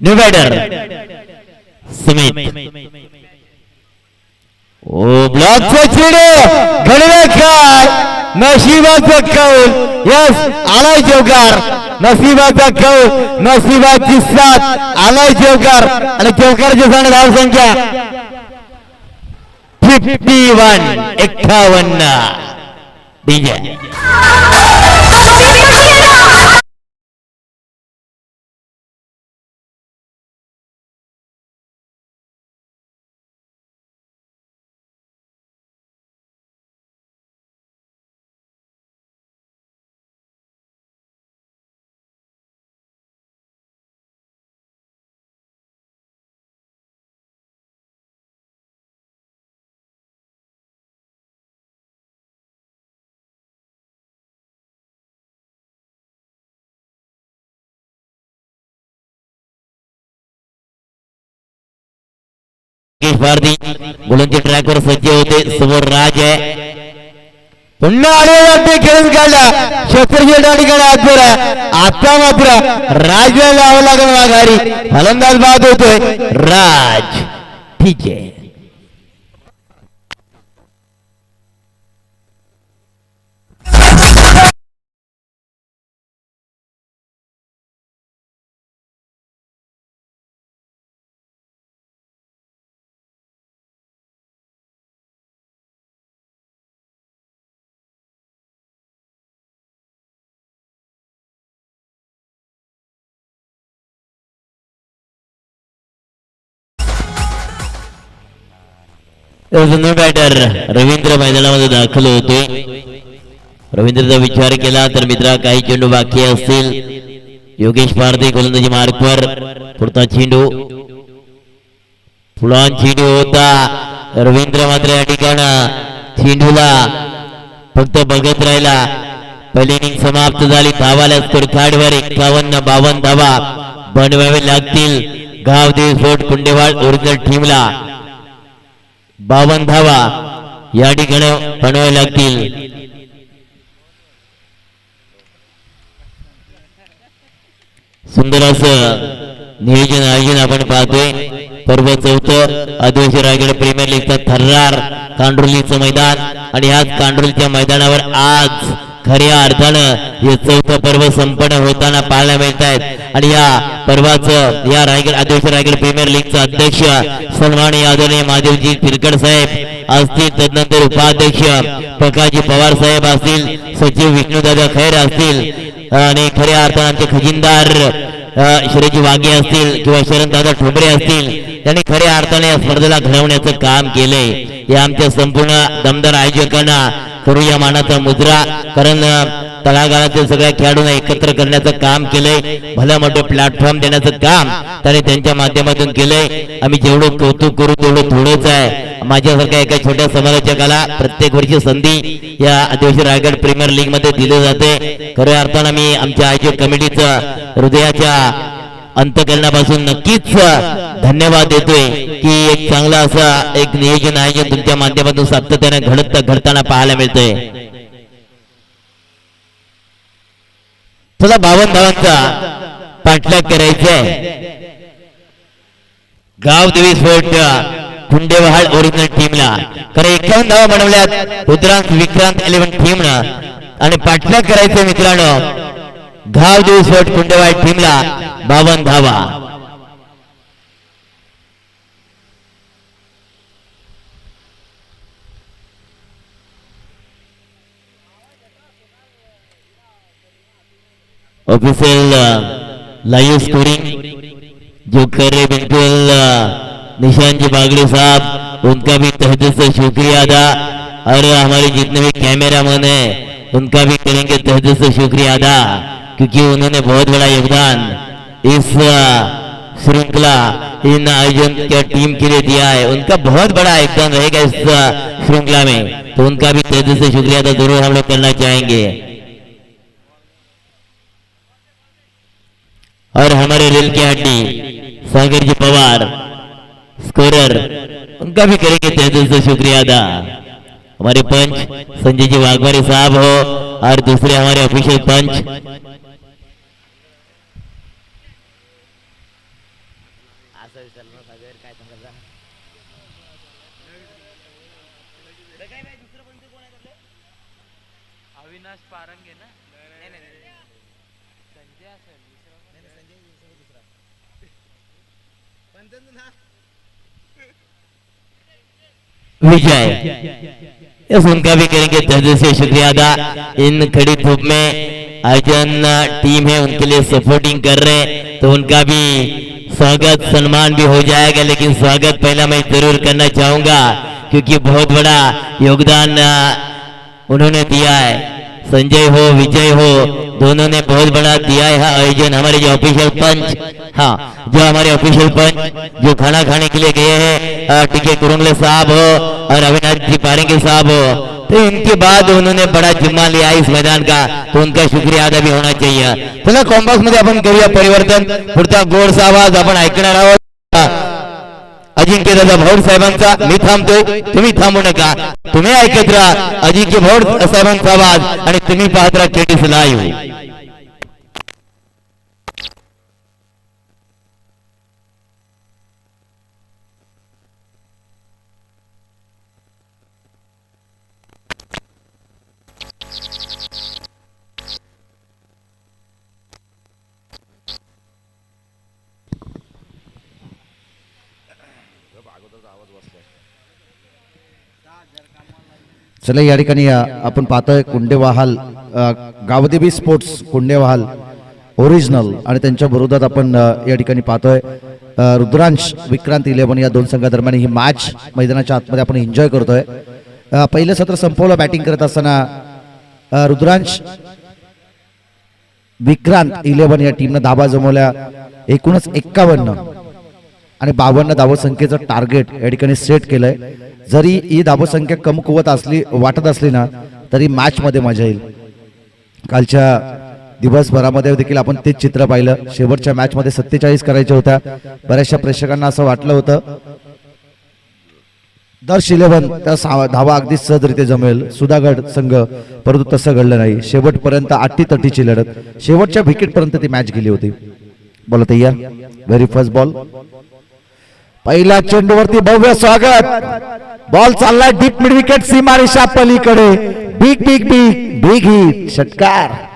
न्यू बॅटर सुमित ओ ब्लॉकचा चेडू घडलं काय नशिबाचा कौल यस आलाय जोगार नशिबाचा कौल नशिबाची साथ आलाय जोगार आणि जोगारची सांग धाव संख्या 51 डीजे भारती बुलंदी ट्रॅकवर सज्ज होते समोर राज आहे पुन्हा आले खेळून काढला शस्त्रजी ठिकाणी हात आता मात्र राजला लावा लागेल माघारी फलंदाज बाद होतोय राज ठीक आहे बॅटर रवींद्र मैदानामध्ये दाखल होते रवींद्रचा विचार केला तर मित्रा काही चेंडू बाकी असतील योगेश पारदे गोलंदाजी मार्कवर पुढचा चेंडू फुलान चेंडू होता रवींद्र मात्र या ठिकाणी चेंडूला फक्त बघत राहिला पहिली इनिंग समाप्त झाली धावाला स्कोर कार्डवर 51-52 धावा बनवावे लागतील गाव देशोट कुंडेवाड ओरिजिनल टीमला 52 धावा या ठिकाणी बनवावे लागतील सुंदर असं नियोजन आयोजन आपण पाहतोय पर्व 4 आदिवासी रायगड प्रीमियर लीगचा थर्रार कांडोलीचं मैदान आणि ह्याच कांडोलीच्या मैदानावर आज खऱ्या अर्थानं हे 4थं पर्व संपन्न होताना पाहायला मिळत आहेत आणि या पर्वाचं या रायगड आदिवासी रायगड प्रीमियर लीगचा अध्यक्ष सन्मान यादवने महादेवजी तिरकड साहेब असतील तदनंतर उपाध्यक्ष प्रकाशजी पवार साहेब असतील सचिव विष्णुदादा खैर असतील आणि खऱ्या अर्थानं आमचे खजिनदार शरदजी वाघे असतील किंवा शरणदादा ठोंबरे असतील त्यांनी खऱ्या अर्थाने या स्पर्धेला घडवण्याचं काम केलंय या आमच्या संपूर्ण दमदार आयोजकांना करूया मानाचा मुद्रा कारण तळागाळातील सगळ्या खेळाडूंना एकत्र करण्याचं काम केलंय भलं मोठं प्लॅटफॉर्म देण्याचं काम त्याने त्यांच्या माध्यमातून केलंय आम्ही जेवढं कौतुक करू तेवढं थोडंच आहे माझ्यासारख्या एका छोट्या समालोचकाला प्रत्येक वर्षी संधी या आदिवासी रायगड प्रीमियर लीग मध्ये दिली जाते खऱ्या अर्थानं मी आमच्या आयोजक कमिटीचं हृदयाच्या अंतकरणापासून नक्कीच धन्यवाद देतोय की एक चांगला असा एक नियोजन आयोजन तुमच्या माध्यमातून सातत्याने घडताना पाहायला मिळतंय चला 52 धावांचा पाठलाग करायचंय गाव देवी स्पोर्ट कुंडेवाड ओरिजिनल टीमला कारण 51 धावा बनवल्यात रुद्रांत विक्रांत 11 टीमनं आणि पाठलाग करायचंय मित्रांनो गाव देवी स्पोर्ट कुंडेवाड टीमला 52 धावा ऑफिशियल लाइव स्कोरिंग जो कर रहे बिल्कुल निशान जी बागड़े साहब उनका भी तहे दिल से शुक्रिया अदा और हमारे जितने भी कैमरामैन हैं उनका भी करेंगे तहे दिल से शुक्रिया अदा क्योंकि उन्होंने बहुत बड़ा योगदान इस श्रृंखला इन आयोजन के टीम के लिए दिया है उनका बहुत बड़ा योगदान रहेगा इस श्रृंखला में तो उनका भी तहे दिल से शुक्रिया अदा जरूर हम लोग करना चाहेंगे और हमारे रेल की हड्डी सागर जी पवार स्कोरर उनका भी करेंगे तहे दिल से शुक्रिया अदा हमारे पंच संजय जी वाघमारे साहब हो और दूसरे हमारे ऑफिशियल पंच विजय इस उनका भी करेंगे तहे से शुक्रिया अदा। इन खड़ी धूप में अर्जन टीम है उनके लिए सपोर्टिंग कर रहे हैं, तो उनका भी स्वागत सम्मान भी हो जाएगा। लेकिन स्वागत पहला मैं जरूर करना चाहूंगा क्योंकि बहुत बड़ा योगदान उन्होंने दिया है। संजय हो विजय हो दोनों ने बहुत बड़ा दिया है आयोजन। हमारे जो ऑफिशियल पंच, हाँ जो हमारे ऑफिशियल पंच जो खाना खाने के लिए गए हैं, टीके कुरुंगले साहब हो और अविनाश जी पारेंगे साहब हो, तो इनके बाद उन्होंने बड़ा जिम्मा लिया इस मैदान का, तो उनका शुक्रिया अदा भी होना चाहिए। चला कॉम्बॉक्स मध्ये आपण करूया परिवर्तन। पुढचा गोड आवाज आपण ऐकणार आहोत अजिंक्य दादा भौड साहेबांचा। मी थांबतोय, तुम्ही थांबू नका, तुम्ही ऐकत राहा अजिंक्य भौड साहेबांचा आवाज आणि तुम्ही पाहत राहा केटीसी लाईव्ह। चला या ठिकाणी आपण पाहतोय कुंडेवाहाल गावदेवी स्पोर्ट्स कुंडेवाहाल ओरिजिनल आणि त्यांच्या विरोधात आपण या ठिकाणी पाहतोय रुद्रांश विक्रांत 11 या दोन संघादरम्यान ही मॅच मैदानाच्या आतमध्ये आपण एन्जॉय करतोय। पहिलं सत्र संपवलं बॅटिंग करत असताना रुद्रांश विक्रांत 11 या टीमने धाबा जमवल्या एकूणच 51 आणि 52 धावसंख्येचं टार्गेट या ठिकाणी सेट केलंय। जरी ही धावसंख्या कमकुवत असली वाटत असली ना तरी मॅच मध्ये मजा येईल। कालच्या दिवसभरामध्ये देखील आपण तेच चित्र पाहिलं। शेवटच्या मॅच मध्ये 47 करायच्या होत्या। बऱ्याचशा प्रेक्षकांना असं वाटलं होतं दर्श 11 त्या धावा अगदी सहजरित्या जमेल सुधागड संघ, परंतु तसं घडलं नाही। शेवटपर्यंत अट्टी-तट्टीची लढत, शेवटच्या विकेट पर्यंत ती मॅच गेली होती। बोला तयार, व्हेरी फर्स्ट बॉल, पहिल्या चेंडूवरती भव्य स्वागत, बॉल चाललाय डीप मिड विकेट सीमारेषा पलीकडे, big big big big hit, षटकार।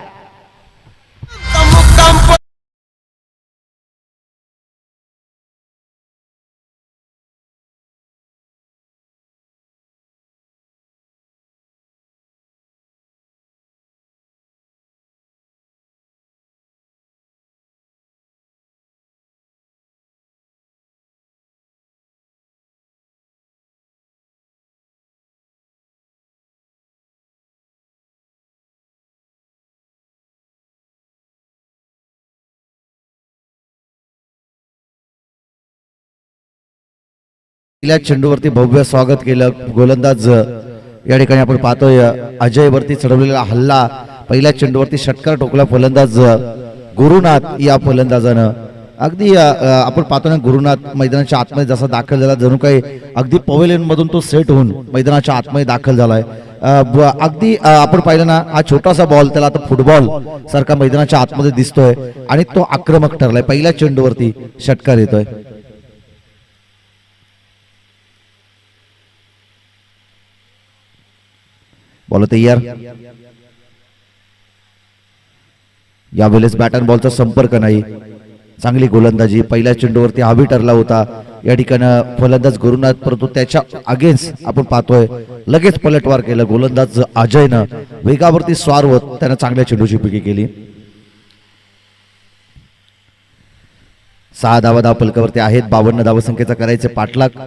पहिल्या चेंडूवरती भव्य स्वागत केलं। गोलंदाज या ठिकाणी आपण पाहतोय अजय वरती चढवलेला हल्ला, पहिल्या चेंडूवरती षटकार ठोकला फलंदाज गुरुनाथ या फलंदाजानं। अगदी आपण पाहतो ना गुरुनाथ मैदानाच्या आतमध्ये जसा दाखल झाला जणू काही अगदी पवेलियन मधून तो सेट होऊन मैदानाच्या आतमध्ये दाखल झालाय। अगदी आपण पाहिलं ना हा छोटासा बॉल त्याला आता फुटबॉल सारखा मैदानाच्या आतमध्ये दिसतोय आणि तो आक्रमक ठरलाय। पहिल्या चेंडूवरती षटकार येतोय। बॉल तयार, यावेळेस बॅट अँड बॉलचा संपर्क नाही, चांगली गोलंदाजी। पहिल्या चेंडूवरती हवी ठरला होता या ठिकाणी फलंदाज गुरुनाथ, परंतु त्याच्या अगेन्स्ट आपण पाहतोय लगेच पलटवार केलं गोलंदाज अजयनं। वेगावरती स्वार होत त्यानं चांगल्या चेंडूची पिके केली। 6 धावा फलकावरती आहेत, 52 धावसंख्येचा करायचे पाठलाग।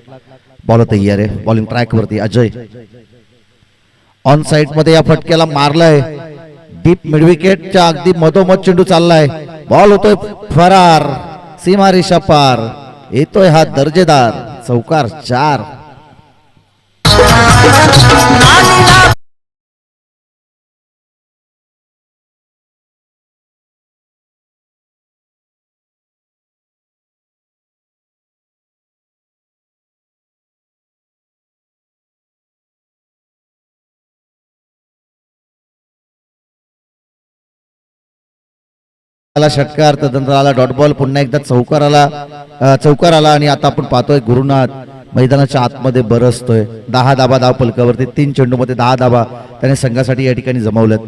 बॉल तयार आहे, बॉलिंग ट्रॅक वरती अजय ऑन साइड मध्ये या फटक्याला मारलाय, डीप मिड विकेटच्या अगदी मधोमध चेंडू चाललाय, बॉल होतोय फरार, सीमारेषा पार, येतोय हा दर्जेदार चौकार 4। षटकार, तदनंतर आला डॉट बॉल, पुन्हा एकदा चौकार आला आणि आता आपण पाहतोय गुरुनाथ मैदानाच्या आतमध्ये बरसतोय। 10 धावा फलकावरती 3 चेंडूमध्ये 10 धावा त्याने संघासाठी या ठिकाणी जमवल्यात।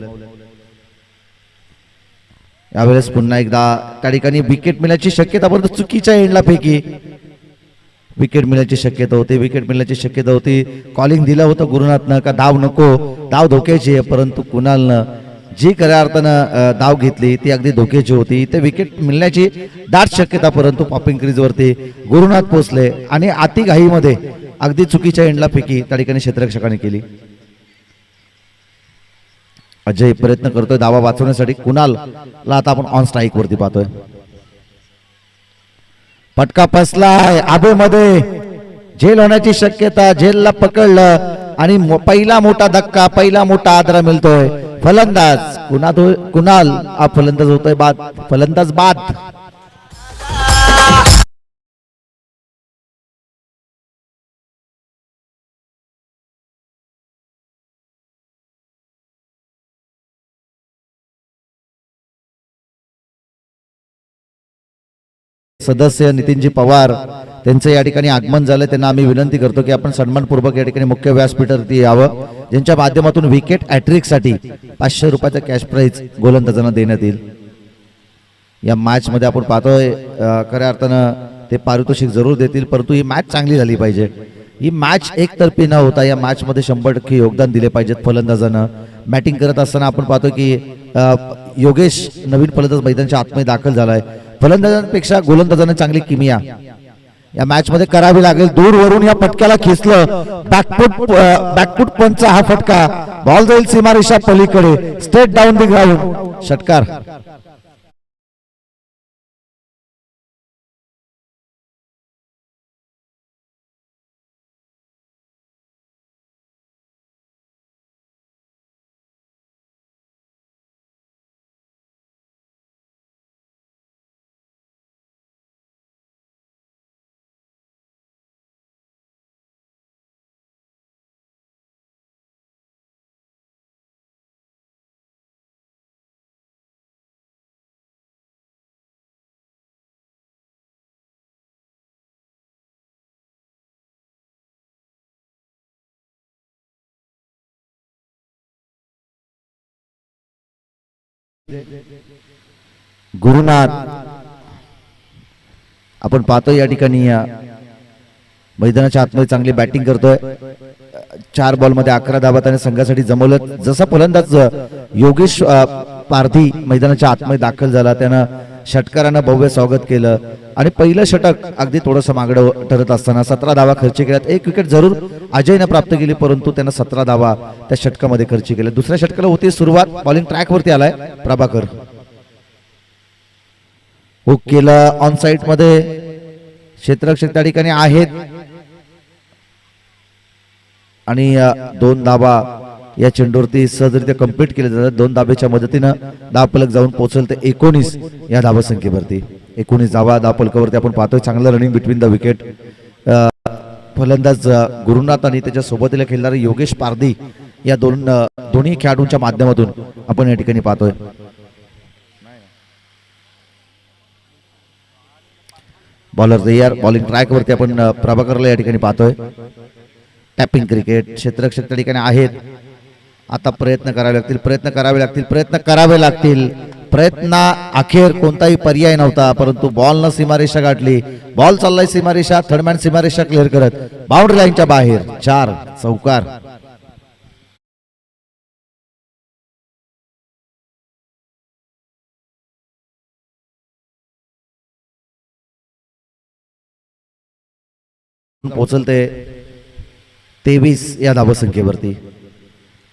यावेळेस पुन्हा एकदा त्या ठिकाणी विकेट मिळण्याची शक्यता, परंतु चुकीच्या एंडला पैकी विकेट मिळण्याची शक्यता होती. विकेट मिळण्याची शक्यता होती. कॉलिंग दिलं होतं गुरुनाथनं का धाव नको, धाव धोक्याची आहे, परंतु कुणालनं जी खऱ्या अर्थानं धाव घेतली ती अगदी धोक्याची होती. ते विकेट मिळण्याची दाट शक्यता, परंतु पॉपिंग क्रीजवरती गुरुनाथ पोचले आणि अति घाईमध्ये अगदी चुकीच्या एंडला फेकी त्या ठिकाणी क्षेत्ररक्षकाने केली. अजय प्रयत्न करतोय धावा वाचवण्यासाठी. कुणालला आता आपण ऑन स्ट्राईक वरती पाहतोय. फटका फसलाय आबेमध्ये, झेल होण्याची शक्यता. झेलला पकडलं आणि पहिला मोठा धक्का, पहिला मोठा आदरा मिळतोय. फलंदाज कुणाल हा फलंदाज होतोय बाद, फलंदाज बाद. सदस्य नितीनजी पवार त्यांचं या ठिकाणी आगमन झालं. त्यांना आम्ही विनंती करतो की आपण सन्मानपूर्वक या ठिकाणी मुख्य व्यासपीठावरती यावं, ज्यांच्या माध्यमातून विकेट हॅट्रिक साठी 500 रुपयाचा कॅश प्राइज गोलंदाजांना देण्यात येईल. या मॅच मध्ये आपण पाहतोय खऱ्या अर्थानं ते पारितोषिक जरूर देतील, परंतु ही मॅच चांगली झाली पाहिजे. ही मॅच एकतर्फी न होता या मॅच मध्ये 100% योगदान दिले पाहिजेत फलंदाजांना. बॅटिंग करत असताना आपण पाहतो की योगेश नवीन फलंदाज मैदानाच्या आतमध्ये दाखल झालाय. फलंदाजांपेक्षा गोलंदाजांना चांगली किमिया या मॅच मध्ये करावी लागेल. दूरवरून या फटक्याला खेचलं, बॅकफुट पंचचा हा फटका, बॉल जाईल सीमारेषा पलीकडे, स्ट्रेट डाऊन द ग्राउंड, षटकार. गुरुनाथ आपण पाहतोय या ठिकाणी मैदानाच्या आतमध्ये चांगली बॅटिंग करतोय. 4 बॉल मध्ये 11 धावा त्याने संघासाठी जमवलं. जसा फलंदाज योगेश पारधी मैदानाच्या आतमध्ये दाखल झाला, त्यानं षटकारानं भव्य स्वागत केलं आणि पहिलं षटक अगदी थोडंसं मागडं ठरत असताना 17 धावा खर्च केल्यात. 1 विकेट जरूर अजयनं प्राप्त केली, परंतु त्यानं 17 धावा त्या षटकामध्ये खर्च केल्या. दुसऱ्या षटकाला होती सुरुवात. बॉलिंग ट्रॅक वरती आलाय प्रभाकर. हुक केलं ऑन साइड मध्ये, क्षेत्ररक्षक त्या ठिकाणी आहेत आणि 2 धावा या चेंडूवरती सहजरित्या कंप्लीट केले जातात. 2 धाब्याच्या मदतीनं धावफलक जाऊन पोहोचल ते 19 या धावा संख्येवरती. 19 धावा धावफलकावरती आपण पाहतोय. चांगलं रनिंग बिटवीन द विकेट. फलंदाज गुरुनाथ आणि त्याच्या सोबतीला खेळणारे योगेश पारधी या दोन्ही खेळाडूंच्या माध्यमातून आपण या ठिकाणी पाहतोय. बॉलर तयार. बॉलिंग ट्रॅक वरती आपण प्रभाकरला या ठिकाणी पाहतोय. Tapping cricket. क्षेत्ररक्षक त्या ठिकाणी आहेत. आता प्रयत्न करावे लागतील. प्रयत्न अखेर कोणताही पर्याय नव्हता, परंतु बॉल न सीमारेषा गाठली. बॉल चाललाय सीमारेषा. थर्डमॅन सीमारेषा क्लिअर करत बाउंड्री लाईनच्या बाहेर. 4 चौकार. पोहोचलते 23 या धावसंख्येवरती.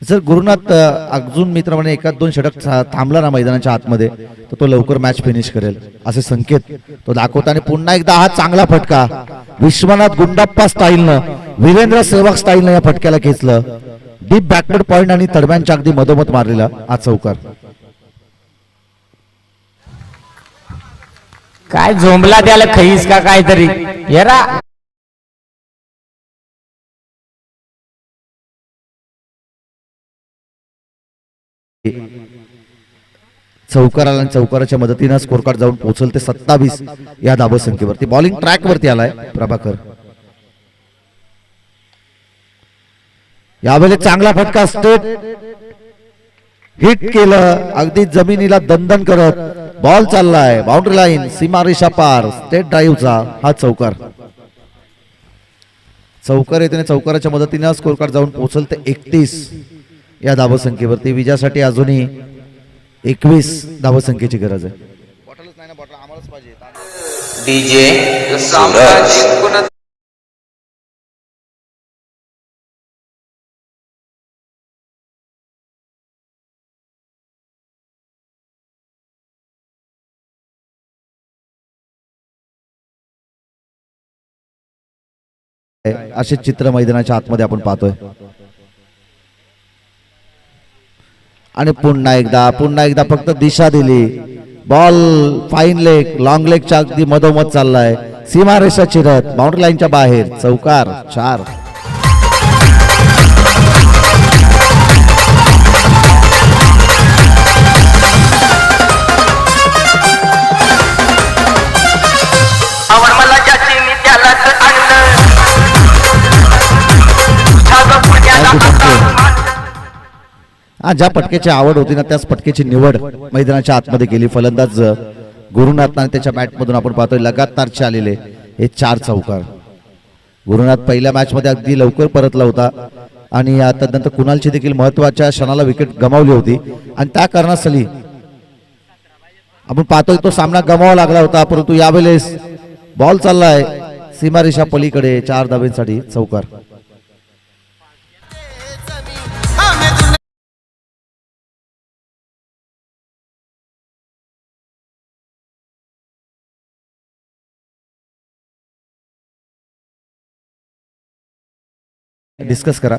जर गुरुनाथ अजून मित्रांनो 1-2 षटक थांबला ना मैदानाच्या आतमध्ये, तर तो लवकर मॅच फिनिश करेल असे संकेत तो दाखवतो. आणि पुन्हा एकदा हा चांगला फटका विश्वनाथ गुंडाप्पा स्टाईलनं, वीरेंद्र सेवक स्टाईलनं या फटक्याला खेचलं. डीप बॅकवर्ड पॉइंट आणि थर्डमॅनच्या अगदी मधोमध मारलेला हा चौकार. काय झोंबला द्याला खईस का काहीतरी येरा. चौकाराला आणि चौकाराच्या मदतीनं स्कोर कार्ड जाऊन पोहोचल ते 27 या धाव संख्येवरती. बॉलिंग ट्रॅक वरती आलाय प्रभाकर. यावेळेस चांगला फटका स्ट्रेट हिट केलं, अगदी जमिनीला दणदण करत बॉल चाललाय बाउंड्री लाईन सीमारेषा पार स्टेट ड्राईव्हचा हा चौकार येते चौकाराच्या मदतीने स्कोर कार्ड जाऊन पोहोचल ते 31 या धावसंख्येवरती. विजयासाठी अजूनही 21 धावसंख्येची गरज आहे. डीजे सूरज असे चित्र मैदानाच्या आतमध्ये आपण पाहतोय. आणि पुन्हा एकदा फक्त दिशा दिली. बॉल फाईन लेग लॉंग लेगच्या अगदी मधोमध चाललाय. सीमारेषा चिरत बाउंड्री लाईनच्या बाहेर चौकार 4. ज्या पटकेची आवड होती ना त्याच पटकेची निवड मैदानाच्या आतमध्ये केली फलंदाज गुरुनाथ आणि त्याच्या बॅटमधून आपण पाहतोय लगातारचे आलेले हे 4 चौकार. गुरुनाथ पहिल्या मॅच मध्ये अगदी लवकर परतला होता आणि त्यानंतर कुणालची देखील महत्वाच्या क्षणाला विकेट गमावली होती आणि त्या कारणास्तली आपण पाहतोय तो सामना गमावा लागला होता. परंतु यावेळेस बॉल चाललाय सीमारेषा पलीकडे 4 धाब्यांसाठी चौकार. डिस्कस करा.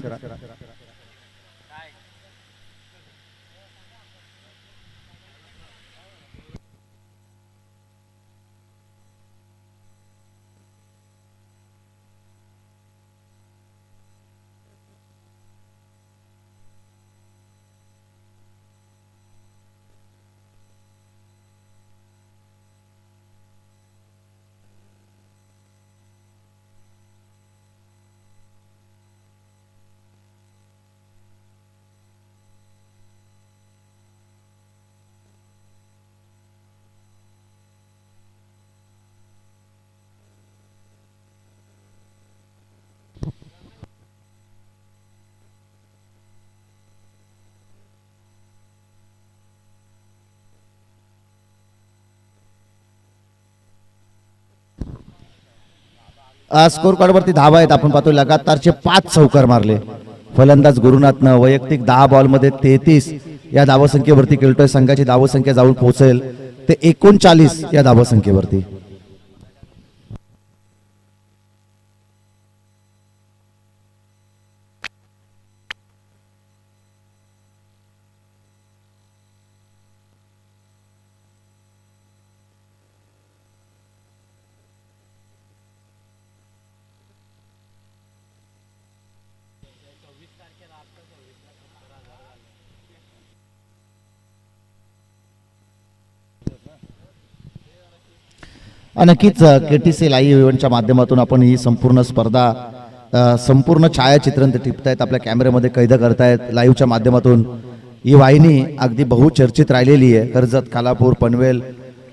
स्कोर कार्ड वरती धावा आहेत. आपण पाहतोय लगातारचे 5 चौकार मारले फलंदाज गुरुनाथनं. वैयक्तिक 10 बॉल मध्ये 33 या धावसंख्येवरती खेळतोय. संघाची धावसंख्या जाऊन पोहोचेल ते 39 या धावसंख्येवरती. नक्कीच केटीसी लाईव्ह इव्हेंटच्या माध्यमातून आपण ही संपूर्ण स्पर्धा संपूर्ण छायाचित्रण ते टिपतायत आपल्या कॅमेऱ्यामध्ये कैद करतायत. लाईव्हच्या माध्यमातून ही वाहिनी अगदी बहुचर्चित राहिलेली आहे. कर्जत, खालापूर, पनवेल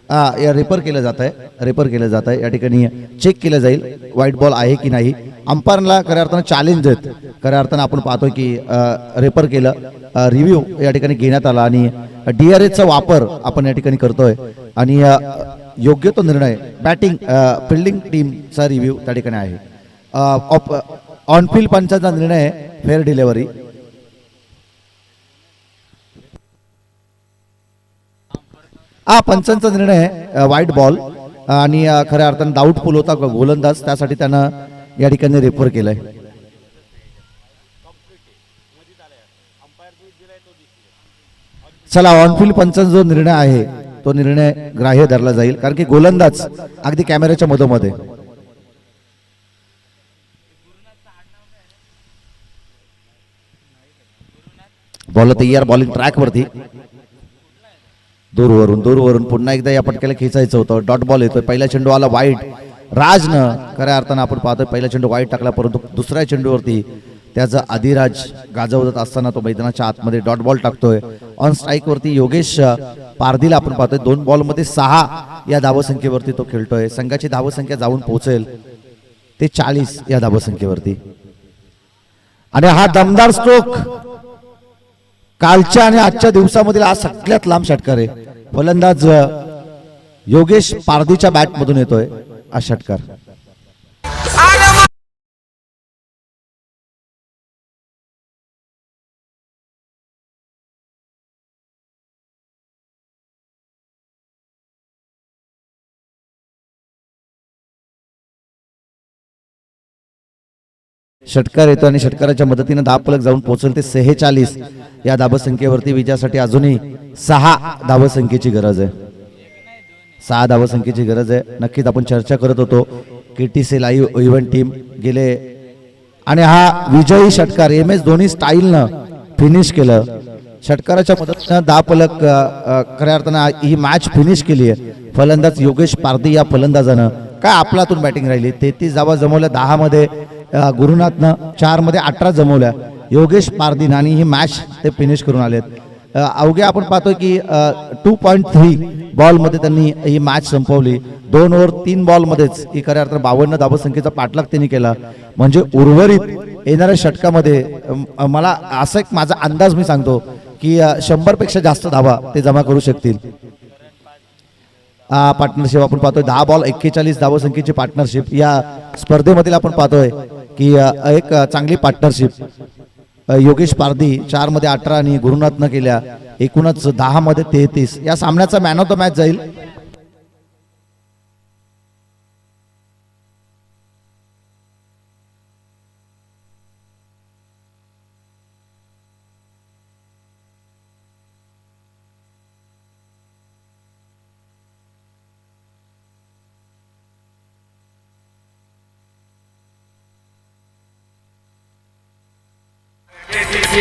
या रेपर केलं जात आहे. या ठिकाणी चेक केलं जाईल व्हाईट बॉल आहे की नाही. अंपायरला खऱ्या अर्थानं चॅलेंज आहेत. खऱ्या अर्थानं आपण पाहतोय की रेपर केलं, रिव्ह्यू या ठिकाणी घेण्यात आला आणि DRSचा वापर आपण या ठिकाणी करतोय आणि योग्य तो निर्णय बॅटिंग फिल्डिंग टीमचा रिव्ह्यू त्या ठिकाणी आहे. ऑनफिल्ड पंचाचा निर्णय फेअर डिलिव्हरी. पंचांचा निर्णय व्हाईट बॉल आणि खऱ्या अर्थानं डाऊटफुल होता गोलंदाज, त्यासाठी त्यानं या ठिकाणी रेफर केलंय. चला ऑनफिल्ड पंचांचा जो निर्णय आहे तो निर्णय ग्राह्य धरला जाईल कारण की गोलंदाज अगदी कॅमेऱ्याच्या मधोमध्ये. बॉल तयार, बॉलिंग ट्रॅक वरती, दूरवरून पुन्हा एकदा या पटक्याला खेचायचं होतं. डॉट बॉल येतोय. पहिला चेंडू आला वाईट. राजनं खऱ्या अर्थानं आपण पाहतोय पहिला चेंडू वाईट टाकला, परंतु दुसऱ्या चेंडूवरती त्याचा आदिराज गाजवत असताना तो मैदानाच्या आतमध्ये डॉट बॉल टाकतोय. ऑन स्ट्राईक वरती योगेश पारधीला आपण पाहतोय 2 बॉलमध्ये 6 या धावसंख्येवरती तो खेळतोय. संघाची धावसंख्या जाऊन पोहोचेल ते 40 या धावसंख्येवरती. आणि हा दमदार स्ट्रोक कालच्या आणि आजच्या दिवसामधील हा सगळ्यात लांब षटकार आहे. फलंदाज योगेश पारधीच्या बॅट मधून येतोय हा षटकार. षटकार येतो आणि षटकाराच्या मदतीने धावफलक जाऊन पोहोचेल ते 46 या धावसंख्येवरती. विजयासाठी अजूनही 6 धावसंख्येची गरज आहे. 6 धावसंख्येची गरज आहे. नक्कीच आपण चर्चा करत होतो KTC लाईव्ह इव्हेंट टीम गेले आणि हा विजयी षटकार MS धोनी स्टाईलनं फिनिश केलं. षटकाराच्या मदतीनं धावफलक खऱ्या अर्थानं ही मॅच फिनिश केली आहे. फलंदाज योगेश पारधी या फलंदाजानं काय आपलातून बॅटिंग राहिली. 33 धावा जमवल्या. 10 मध्ये गुरुनाथनं, 4 मध्ये 18 जमवल्या. योगेश पारधीन आणि ही मॅच ते फिनिश करून आलेत. अवघ्या आपण पाहतोय की 2.3 बॉलमध्ये त्यांनी ही मॅच संपवली. 2 ओव्हर 3 बॉलमध्येच ही खऱ्या अर्थानं 52 धावसंख्येचा पाठलाग त्यांनी केला. म्हणजे उर्वरित येणाऱ्या षटकामध्ये मला असा एक माझा अंदाज मी सांगतो की 100 पेक्षा जास्त धावा ते जमा करू शकतील. पार्टनरशिप आपण पाहतोय 10 बॉल 41 धावसंख्येची पार्टनरशिप या स्पर्धेमधील आपण पाहतोय की एक चांगली पार्टनरशिप. योगेश पारधी 4 मध्ये 18 आणि गुरुनाथनं केल्या. एकूणच 10 मध्ये 33. या सामन्याचा मॅन ऑफ द मॅच जाईल KTC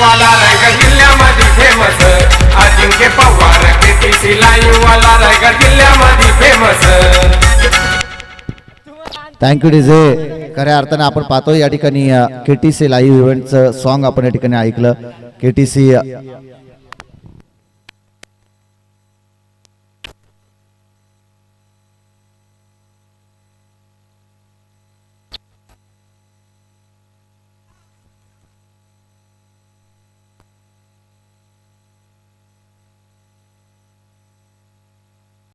वाला रायगड जिल्ह्यामध्ये फेमस अजिंक्य पवार. KTC वाला रायगड जिल्ह्यामध्ये फेमस. Thank you DJ. खऱ्या अर्थानं आपण पाहतोय या ठिकाणी KTC लाईव्ह इव्हेंटचं सॉन्ग आपण या ठिकाणी ऐकलं. KTC